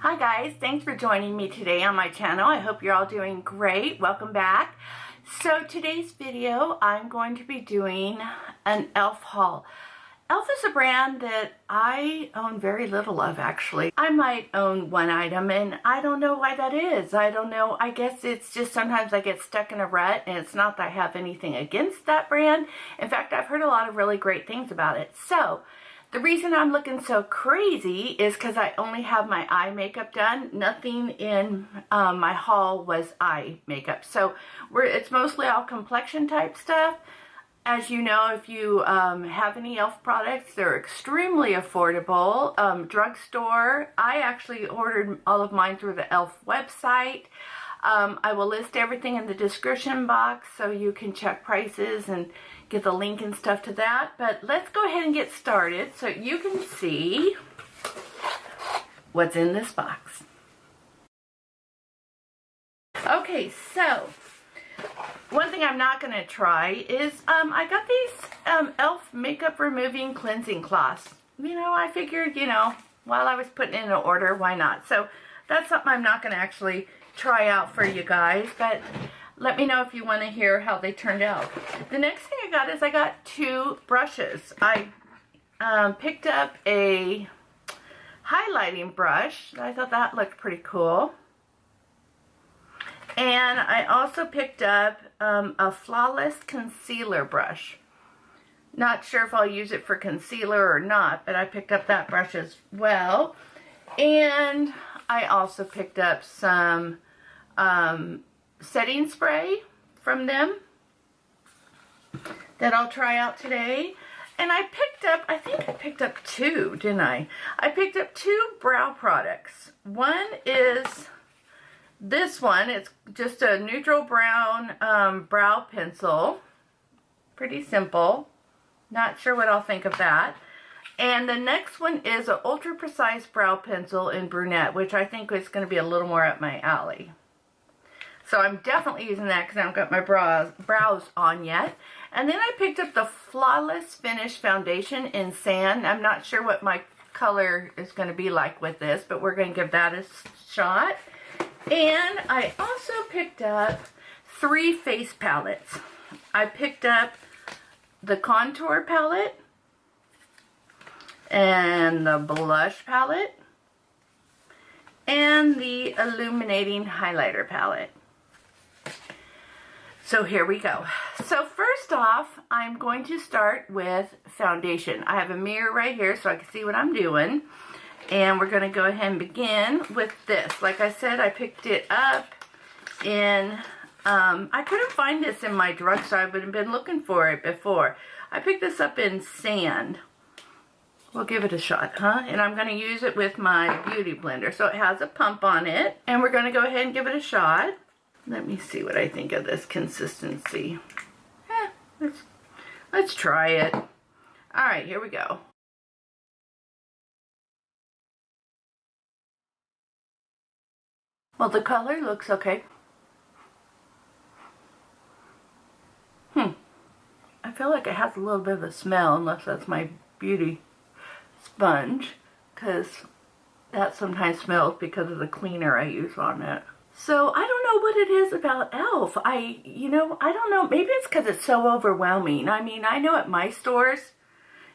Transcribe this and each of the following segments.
Hi guys, thanks for joining me today on my channel. I hope you're all doing great. Welcome back. So today's video, I'm going to be doing an e.l.f. haul. e.l.f. is a brand that I own very little of, actually. I might own one item and I don't know why that is. I don't know. I guess it's just sometimes I get stuck in a rut, and it's not that I have anything against that brand. In fact, I've heard a lot of really great things about it. So the reason I'm looking so crazy is because I only have my eye makeup done. Nothing in my haul was eye makeup. So it's mostly all complexion type stuff. As you know, if you have any e.l.f. products, they're extremely affordable. Drugstore. I actually ordered all of mine through the e.l.f. website. I will list everything in the description box so you can check prices and get the link and stuff to that. But let's go ahead and get started so you can see what's in this box. Okay, so one thing I'm not going to try is I got these e.l.f. makeup removing cleansing cloths. You know, I figured, you know, while I was putting in an order, why not? So that's something I'm not going to actually try out for you guys, but let me know if you want to hear how they turned out. The next thing I got is I got two brushes. I picked up a highlighting brush. I thought that looked pretty cool. And I also picked up a flawless concealer brush. Not sure if I'll use it for concealer or not, but I picked up that brush as well. And I also picked up some setting spray from them that I'll try out today. And I picked up, I think I picked up two, didn't I? I picked up two brow products. One is this one. It's just a neutral brown brow pencil. Pretty simple. Not sure what I'll think of that. And the next one is an ultra precise brow pencil in brunette, which I think is going to be a little more up my alley. So I'm definitely using that because I haven't got my brows on yet. And then I picked up the Flawless Finish Foundation in Sand. I'm not sure what my color is going to be like with this, but we're going to give that a shot. And I also picked up three face palettes. I picked up the contour palette and the blush palette and the illuminating highlighter palette. So here we go. So first off, I'm going to start with foundation. I have a mirror right here so I can see what I'm doing. And we're going to go ahead and begin with this. Like I said, I picked it up in, I couldn't find this in my drugstore. I've been looking for it before. I picked this up in Sand. We'll give it a shot, huh? And I'm going to use it with my beauty blender. So it has a pump on it. And we're going to go ahead and give it a shot. Let me see what I think of this consistency. Let's try it. All right, here we go. Well, the color looks okay. I feel like it has a little bit of a smell, unless that's my beauty sponge, because that sometimes smells because of the cleaner I use on it. So I don't know what it is about e.l.f. I don't know. Maybe it's because it's so overwhelming. I mean, I know at my stores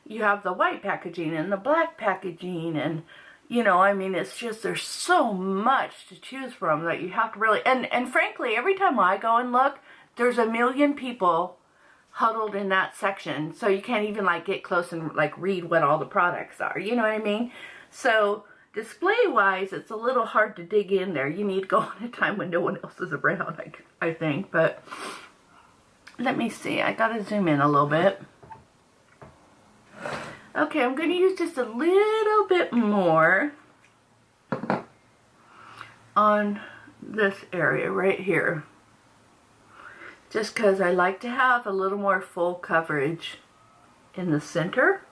you have the white packaging and the black packaging, and you know, I mean, it's just, there's so much to choose from that you have to really, and frankly, every time I go and look, there's a million people huddled in that section, so you can't even like get close and like read what all the products are, you know what I mean? So display wise, it's a little hard to dig in there. You need to go on a time when no one else is around, I think. But let me see, I gotta zoom in a little bit. Okay, I'm going to use just a little bit more on this area right here. Just because I like to have a little more full coverage in the center.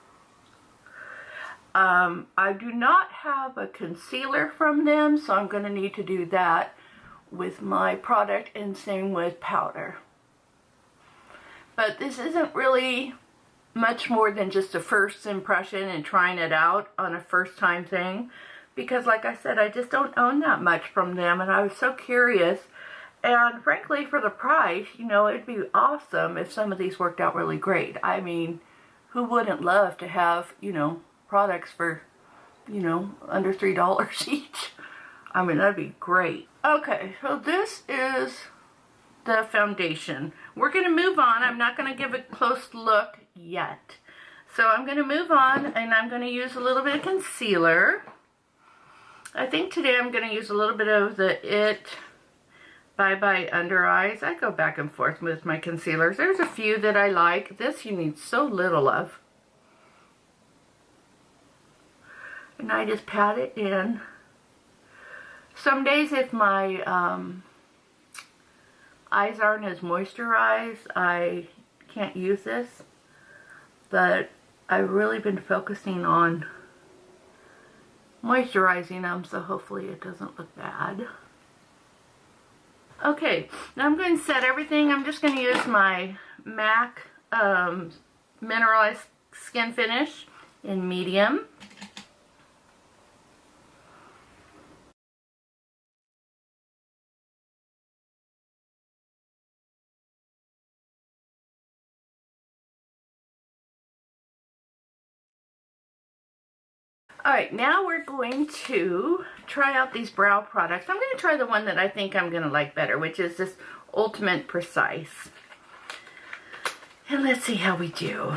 I do not have a concealer from them, so I'm going to need to do that with my product, and same with powder. But this isn't really much more than just a first impression and trying it out on a first time thing. because like I said, I just don't own that much from them, and I was so curious. And frankly, for the price, you know, it'd be awesome if some of these worked out really great. I mean, who wouldn't love to have, you know, products for, you know, under $3 each? I mean, that'd be great. Okay, so this is the foundation. We're going to move on. I'm not going to give a close look yet. So I'm going to move on, and I'm going to use a little bit of concealer. I think today I'm going to use a little bit of the IT Bye Bye Under Eyes. I go back and forth with my concealers. There's a few that I like. This you need so little of. And I just pat it in. Some days if my eyes aren't as moisturized, I can't use this. But I've really been focusing on moisturizing them, so hopefully it doesn't look bad. Okay, now I'm going to set everything. I'm just going to use my MAC Mineralized Skin Finish in medium. Alright, now we're going to try out these brow products. I'm going to try the one that I think I'm going to like better, which is this Ultimate Precise. And let's see how we do.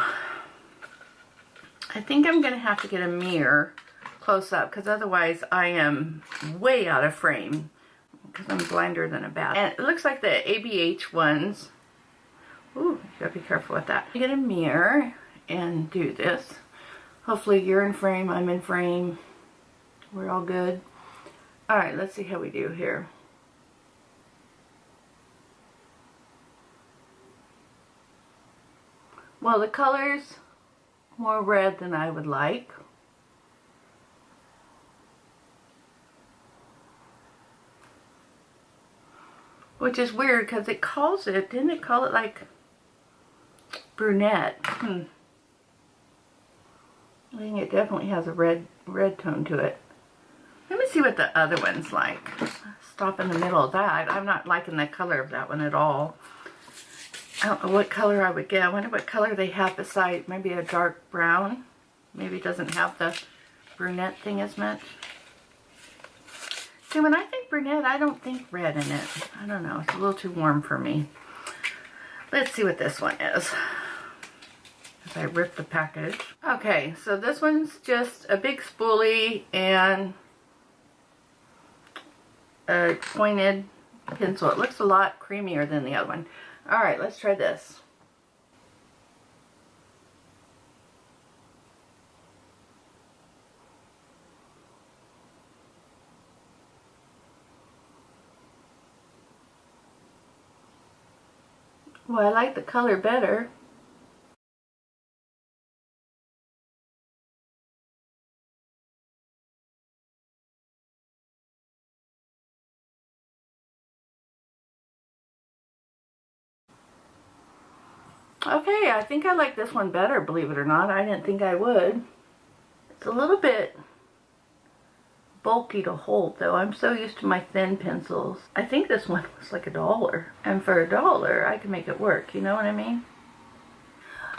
I think I'm going to have to get a mirror close up, because otherwise I am way out of frame, because I'm blinder than a bat. And it looks like the ABH ones. Ooh, you gotta be careful with that. Get a mirror and do this. Hopefully you're in frame, I'm in frame. We're all good. Alright, let's see how we do here. Well, the color's more red than I would like. Which is weird because it calls it, didn't it call it like brunette? I think it definitely has a red tone to it. Let me see what the other one's like. Stop in the middle of that. I'm not liking the color of that one at all. I don't know what color I would get. I wonder what color they have beside, maybe a dark brown. Maybe it doesn't have the brunette thing as much. See, when I think brunette, I don't think red in it. I don't know. It's a little too warm for me. Let's see what this one is. As I rip the package. Okay, so this one's just a big spoolie and a pointed pencil. It looks a lot creamier than the other one. Alright, let's try this. Well, I like the color better. Okay, I think I like this one better, believe it or not. I didn't think I would. It's a little bit bulky to hold, though. I'm so used to my thin pencils. I think this one was like $1. And for $1, I can make it work. You know what I mean?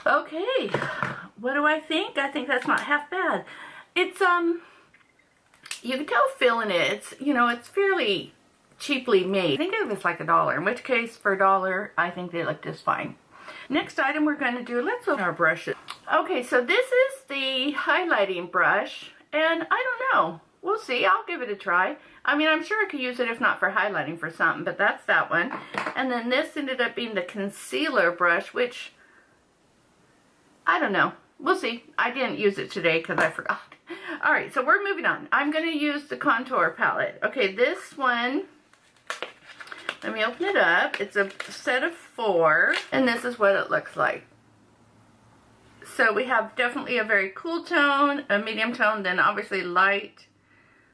Okay, what do I think? I think that's not half bad. It's, you can tell feeling it. It's, you know, it's fairly cheaply made. I think it was like $1, in which case, for $1, I think they look just fine. Next item we're going to do, let's open our brushes. Okay, so this is the highlighting brush, and I don't know. We'll see. I'll give it a try. I mean, I'm sure I could use it if not for highlighting for something, but that's that one. And then this ended up being the concealer brush, which, I don't know. We'll see. I didn't use it today because I forgot. Alright, so we're moving on. I'm going to use the contour palette. Okay, this one, let me open it up. It's a set of 4, and this is what it looks like. So we have definitely a very cool tone, a medium tone, then obviously light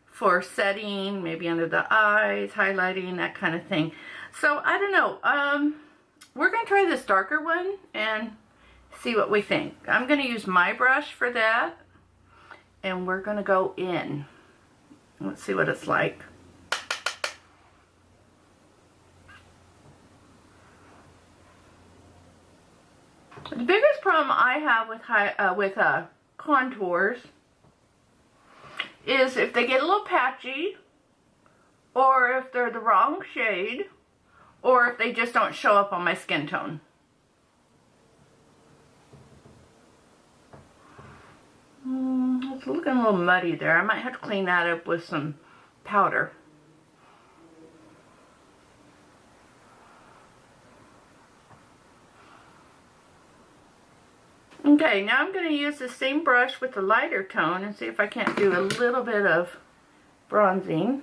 for setting, maybe under the eyes, highlighting, that kind of thing. So I don't know. We're going to try this darker one and see what we think. I'm going to use my brush for that, and we're going to go in Let's see what it's like. The biggest problem I have with contours is if they get a little patchy, or if they're the wrong shade, or if they just don't show up on my skin tone. It's looking a little muddy there. I might have to clean that up with some powder. Okay, now I'm going to use the same brush with the lighter tone and see if I can't do a little bit of bronzing.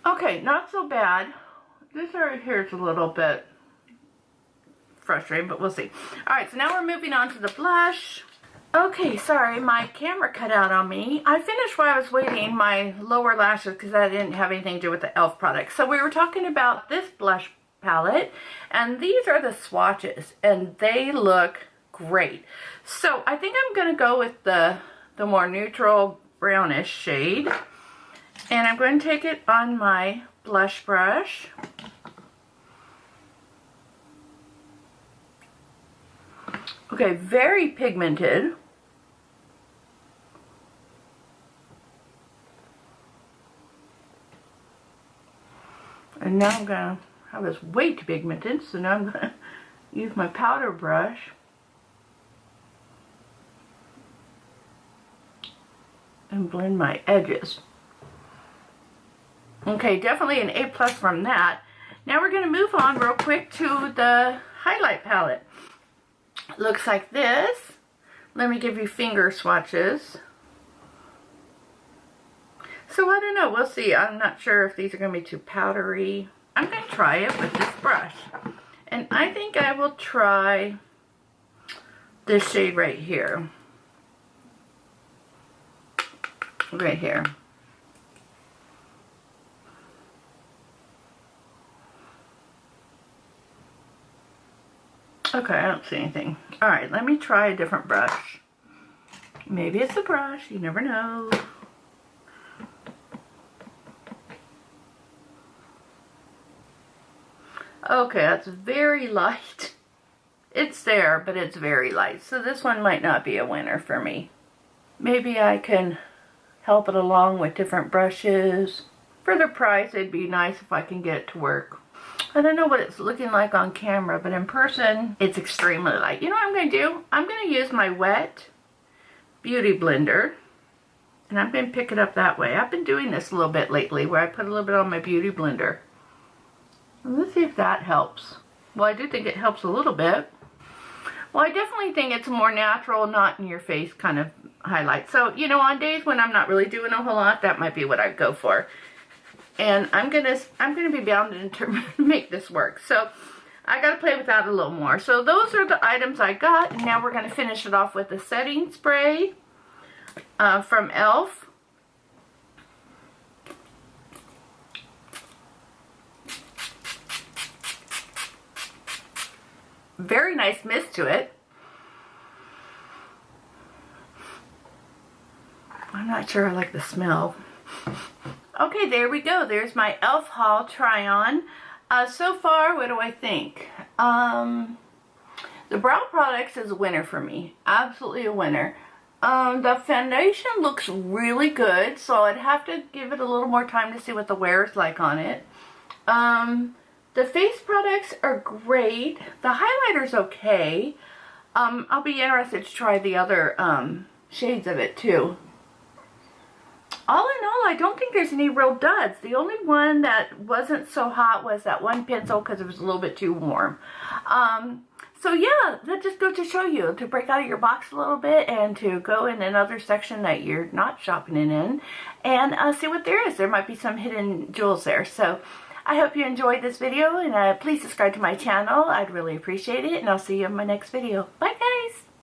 Okay, not so bad. This area here is a little bit frustrating, but we'll see. Alright, so now we're moving on to the blush. Okay, sorry, my camera cut out on me. I finished while I was waiting my lower lashes because that didn't have anything to do with the e.l.f. product. So we were talking about this blush palette, and these are the swatches, and they look great. So I think I'm going to go with the more neutral brownish shade, and I'm going to take it on my blush brush. Okay, very pigmented. And now I'm going to have this way too pigmented, so now I'm going to use my powder brush and blend my edges. Okay, definitely an A+ from that. Now we're going to move on real quick to the highlight palette. Looks like this. Let me give you finger swatches. So I don't know, we'll see. I'm not sure if these are going to be too powdery. I'm going to try it with this brush. And I think I will try this shade right here. Right here. Okay, I don't see anything. Alright, let me try a different brush. Maybe it's a brush, you never know. Okay, that's very light. It's there, but it's very light. So this one might not be a winner for me. Maybe I can help it along with different brushes. For the price, it'd be nice if I can get it to work. I don't know what it's looking like on camera, but in person, it's extremely light. You know what I'm going to do? I'm going to use my wet beauty blender, and I'm going to pick it up that way. I've been doing this a little bit lately, where I put a little bit on my beauty blender. Let's see if that helps. Well, I do think it helps a little bit. Well, I definitely think it's a more natural, not in your face kind of highlight. So, you know, on days when I'm not really doing a whole lot, that might be what I'd go for. And I'm gonna be bound and determined to make this work. So I gotta play with that a little more. So those are the items I got, and now we're gonna finish it off with the setting spray from e.l.f. Very nice mist to it. I'm not sure I like the smell. Okay, there we go. There's my e.l.f. haul try-on. So far, what do I think? The brow products is a winner for me. Absolutely a winner. The foundation looks really good, so I'd have to give it a little more time to see what the wear is like on it. The face products are great. The highlighter's okay. I'll be interested to try the other shades of it too. All in all, I don't think there's any real duds. The only one that wasn't so hot was that one pencil because it was a little bit too warm. So yeah, that just goes to show you to break out of your box a little bit and to go in another section that you're not shopping in and see what there is. There might be some hidden jewels there. So I hope you enjoyed this video, and please subscribe to my channel. I'd really appreciate it, and I'll see you in my next video. Bye guys!